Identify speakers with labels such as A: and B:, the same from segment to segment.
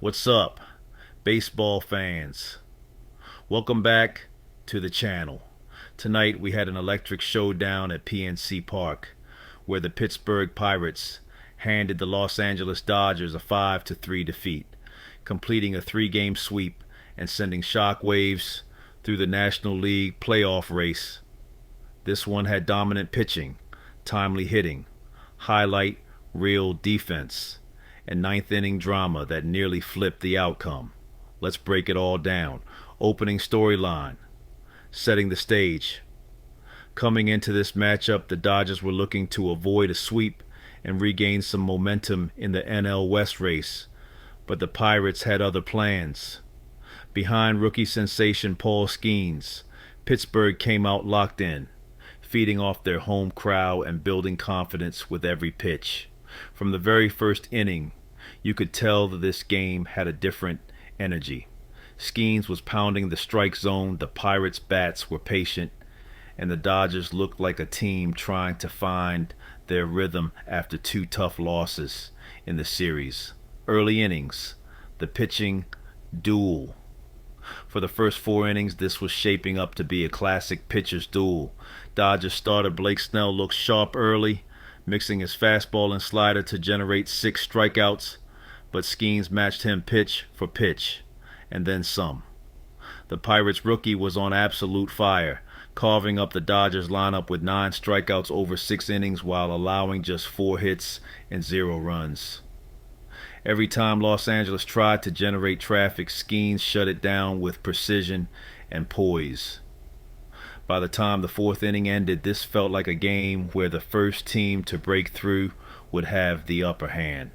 A: What's up, baseball fans? Welcome back to the channel. Tonight we had an electric showdown at PNC Park, where the Pittsburgh Pirates handed the Los Angeles Dodgers a 5-3 defeat, completing a 3-game sweep and sending shockwaves through the National League playoff race. This one had dominant pitching, timely hitting, highlight real defense, and ninth-inning drama that nearly flipped the outcome. Let's break it all down. Opening storyline, setting the stage. Coming into this matchup, the Dodgers were looking to avoid a sweep and regain some momentum in the NL West race, but the Pirates had other plans. Behind rookie sensation Paul Skenes, Pittsburgh came out locked in, feeding off their home crowd and building confidence with every pitch. From the very first inning, you could tell that this game had a different energy. Skenes was pounding the strike zone, the Pirates' bats were patient, and the Dodgers looked like a team trying to find their rhythm after 2 tough losses in the series. Early innings, the pitching duel. For the first 4 innings, this was shaping up to be a classic pitcher's duel. Dodgers starter Blake Snell looked sharp early, mixing his fastball and slider to generate 6 strikeouts, but Skenes matched him pitch for pitch, and then some. The Pirates rookie was on absolute fire, carving up the Dodgers lineup with 9 strikeouts over 6 innings while allowing just 4 hits and 0 runs. Every time Los Angeles tried to generate traffic, Skenes shut it down with precision and poise. By the time the 4th inning ended, this felt like a game where the first team to break through would have the upper hand.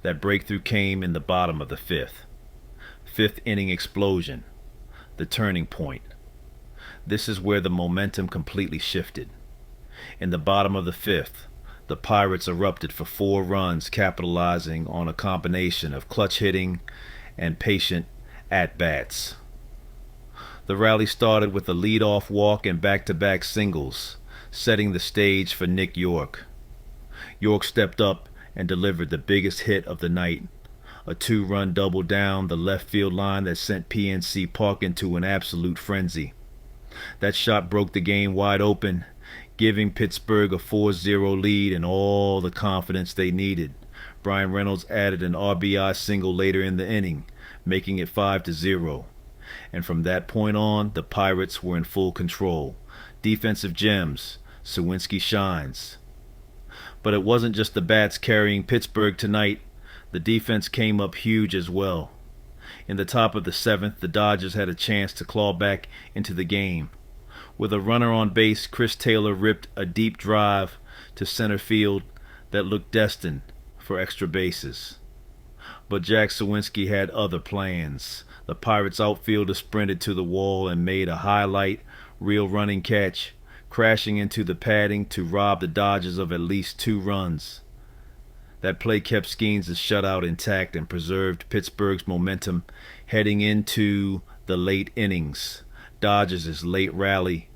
A: That breakthrough came in the bottom of the 5th. 5th inning explosion, the turning point. This is where the momentum completely shifted. In the bottom of the 5th, the Pirates erupted for 4 runs, capitalizing on a combination of clutch hitting and patient at-bats. The rally started with a lead-off walk and back-to-back singles, setting the stage for Yorke. Yorke stepped up and delivered the biggest hit of the night, a 2-run double down the left field line that sent PNC Park into an absolute frenzy. That shot broke the game wide open, giving Pittsburgh a 4-0 lead and all the confidence they needed. Bryan Reynolds added an RBI single later in the inning, making it 5-0. And from that point on, the Pirates were in full control. Defensive gems, Suwinski shines. But it wasn't just the bats carrying Pittsburgh tonight. The defense came up huge as well. In the top of the 7th, the Dodgers had a chance to claw back into the game. With a runner on base, Chris Taylor ripped a deep drive to center field that looked destined for extra bases. But Jack Suwinski had other plans. The Pirates outfielder sprinted to the wall and made a highlight reel running catch, crashing into the padding to rob the Dodgers of at least 2 runs. That play kept Skenes' shutout intact and preserved Pittsburgh's momentum heading into the late innings. Dodgers' late rally.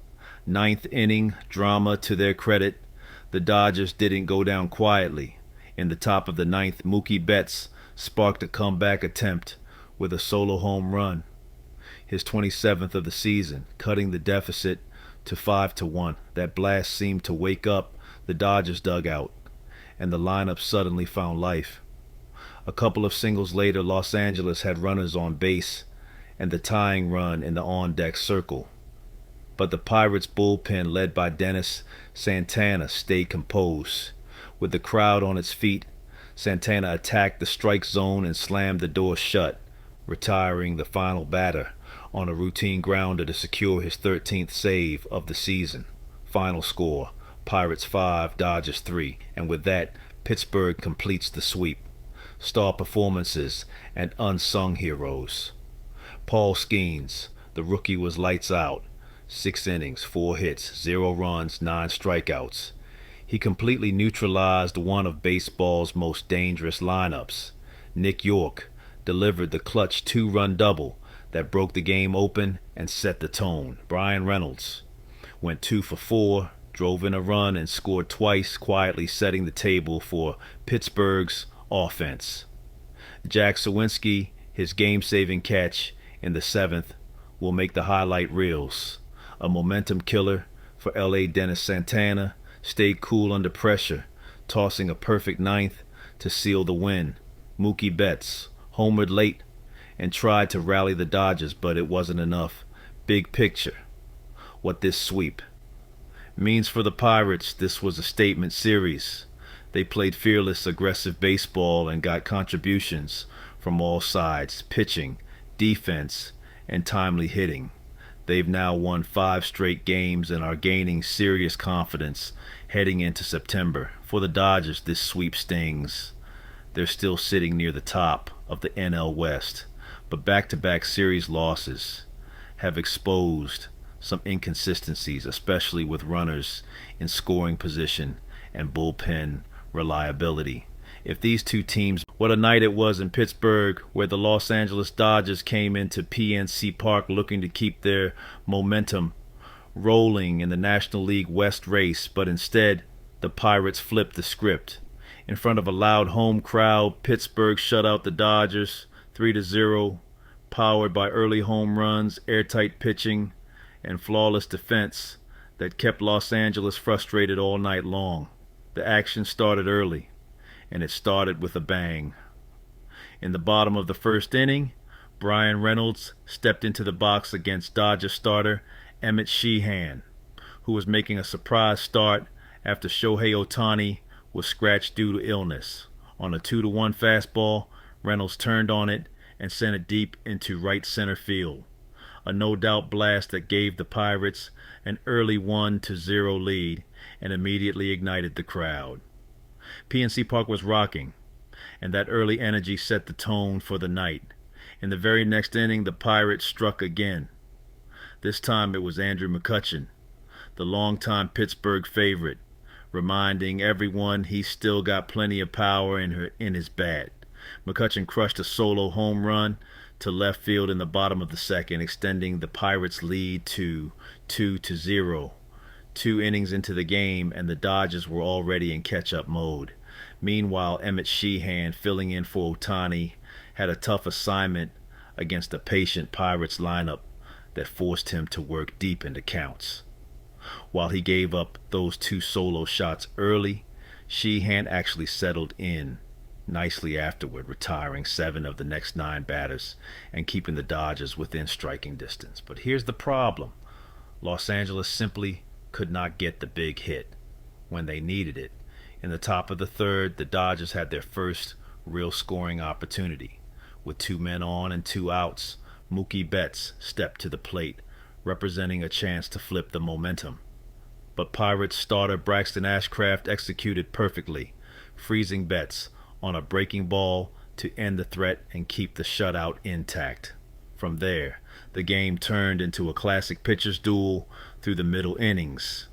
A: 9th inning drama to their credit. The Dodgers didn't go down quietly. In the top of the 9th, Mookie Betts sparked a comeback attempt with a solo home run, his 27th of the season, cutting the deficit to 5-1. That blast seemed to wake up the Dodgers dugout, and the lineup suddenly found life. A couple of singles later, Los Angeles had runners on base and the tying run in the on-deck circle. But the Pirates' bullpen, led by Dennis Santana, stayed composed. With the crowd on its feet, Santana attacked the strike zone and slammed the door shut, retiring the final batter on a routine grounder to secure his 13th save of the season. Final score, Pirates 5, Dodgers 3, and with that, Pittsburgh completes the sweep. Star performances and unsung heroes. Paul Skenes, the rookie, was lights out. 6 innings, 4 hits, 0 runs, 9 strikeouts. He completely neutralized one of baseball's most dangerous lineups. Yorke delivered the clutch 2-run double that broke the game open and set the tone. Bryan Reynolds went 2 for 4, drove in a run, and scored twice, quietly setting the table for Pittsburgh's offense. Jack Suwinski, his game-saving catch in the seventh, will make the highlight reels. A momentum killer for LA. Dennis Santana stayed cool under pressure, tossing a perfect ninth to seal the win. Mookie Betts homered late and tried to rally the Dodgers, but it wasn't enough. Big picture, what this sweep means for the Pirates: this was a statement series. They played fearless, aggressive baseball and got contributions from all sides: pitching, defense, and timely hitting. They've now won 5 straight games and are gaining serious confidence heading into September. For the Dodgers, this sweep stings. They're still sitting near the top of the NL West, but back-to-back series losses have exposed some inconsistencies, especially with runners in scoring position and bullpen reliability. If these two teams, what a night it was in Pittsburgh, where the Los Angeles Dodgers came into PNC Park looking to keep their momentum rolling in the National League West race, but instead the Pirates flipped the script. In front of a loud home crowd, Pittsburgh shut out the Dodgers 3-0, powered by early home runs, airtight pitching, and flawless defense that kept Los Angeles frustrated all night long. The action started early, and it started with a bang. In the bottom of the first inning, Bryan Reynolds stepped into the box against Dodger starter Emmett Sheehan, who was making a surprise start after Shohei Ohtani was scratched due to illness. On a 2-1 fastball, Reynolds turned on it and sent it deep into right center field. A no-doubt blast that gave the Pirates an early 1-0 lead and immediately ignited the crowd. PNC Park was rocking, and that early energy set the tone for the night. In the very next inning, the Pirates struck again. This time it was Andrew McCutchen, the longtime Pittsburgh favorite, reminding everyone he's still got plenty of power in his bat. McCutchen crushed a solo home run to left field in the bottom of the second, extending the Pirates' lead to 2-0. 2 innings into the game, and the Dodgers were already in catch-up mode. Meanwhile, Emmett Sheehan, filling in for Ohtani, had a tough assignment against a patient Pirates lineup that forced him to work deep into counts. While he gave up those 2 solo shots early, Sheehan actually settled in nicely afterward, retiring 7 of the next 9 batters and keeping the Dodgers within striking distance. But here's the problem: Los Angeles simply could not get the big hit when they needed it. In the top of the third, the Dodgers had their first real scoring opportunity. With 2 men on and 2 outs, Mookie Betts stepped to the plate, representing a chance to flip the momentum. But Pirates starter Braxton Ashcraft executed perfectly, freezing Betts on a breaking ball to end the threat and keep the shutout intact. From there, the game turned into a classic pitcher's duel through the middle innings.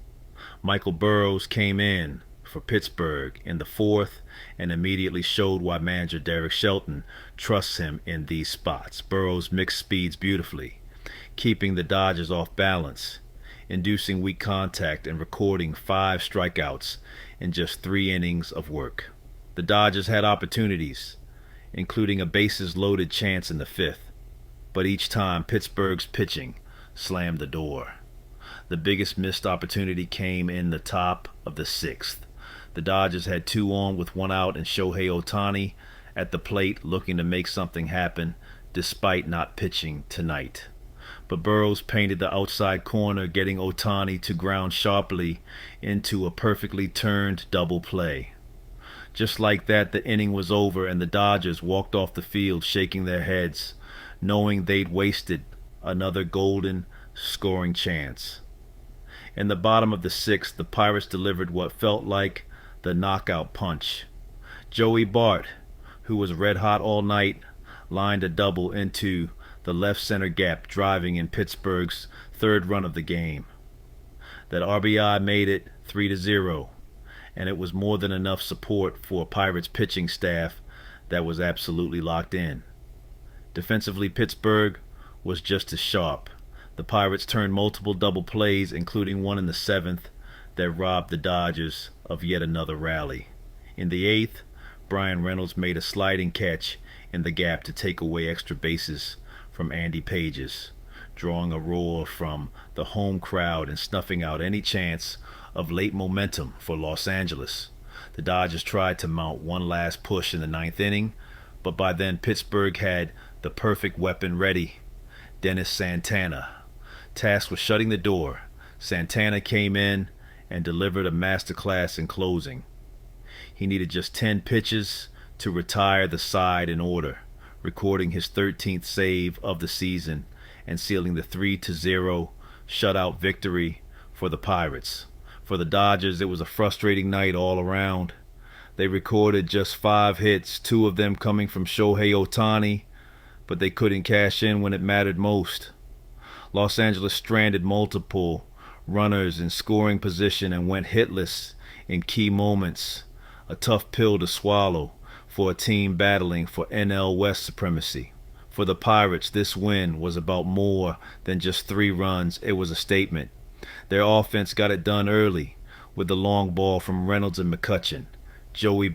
A: Michael Burrows came in for Pittsburgh in the 4th and immediately showed why manager Derek Shelton trusts him in these spots. Burrows mixed speeds beautifully, keeping the Dodgers off balance, inducing weak contact, and recording 5 strikeouts in just 3 innings of work. The Dodgers had opportunities, including a bases-loaded chance in the 5th, but each time Pittsburgh's pitching slammed the door. The biggest missed opportunity came in the top of the 6th. The Dodgers had 2 on with 1 out and Shohei Ohtani at the plate looking to make something happen despite not pitching tonight. But Burrows painted the outside corner, getting Ohtani to ground sharply into a perfectly turned double play. Just like that, the inning was over and the Dodgers walked off the field shaking their heads, knowing they'd wasted another golden scoring chance. In the bottom of the 6th, the Pirates delivered what felt like the knockout punch. Joey Bart, who was red hot all night, lined a double into the left center gap, driving in Pittsburgh's 3rd run of the game. That RBI made it 3-0, and it was more than enough support for a Pirates pitching staff that was absolutely locked in. Defensively, Pittsburgh was just as sharp. The Pirates turned multiple double plays, including one in the 7th, that robbed the Dodgers of yet another rally. In the 8th, Bryan Reynolds made a sliding catch in the gap to take away extra bases from Andy Pages, drawing a roar from the home crowd and snuffing out any chance of late momentum for Los Angeles. The Dodgers tried to mount one last push in the ninth inning, but by then Pittsburgh had the perfect weapon ready: Dennis Santana. Tasked with shutting the door, Santana came in and delivered a masterclass in closing. He needed just 10 pitches to retire the side in order, recording his 13th save of the season and sealing the 3-0 shutout victory for the Pirates. For the Dodgers, it was a frustrating night all around. They recorded just 5 hits, 2 of them coming from Shohei Ohtani, but they couldn't cash in when it mattered most. Los Angeles stranded multiple runners in scoring position and went hitless in key moments, a tough pill to swallow for a team battling for NL West supremacy. For the Pirates, this win was about more than just 3 runs. It was a statement. Their offense got it done early with the long ball from Reynolds and McCutchen. Joey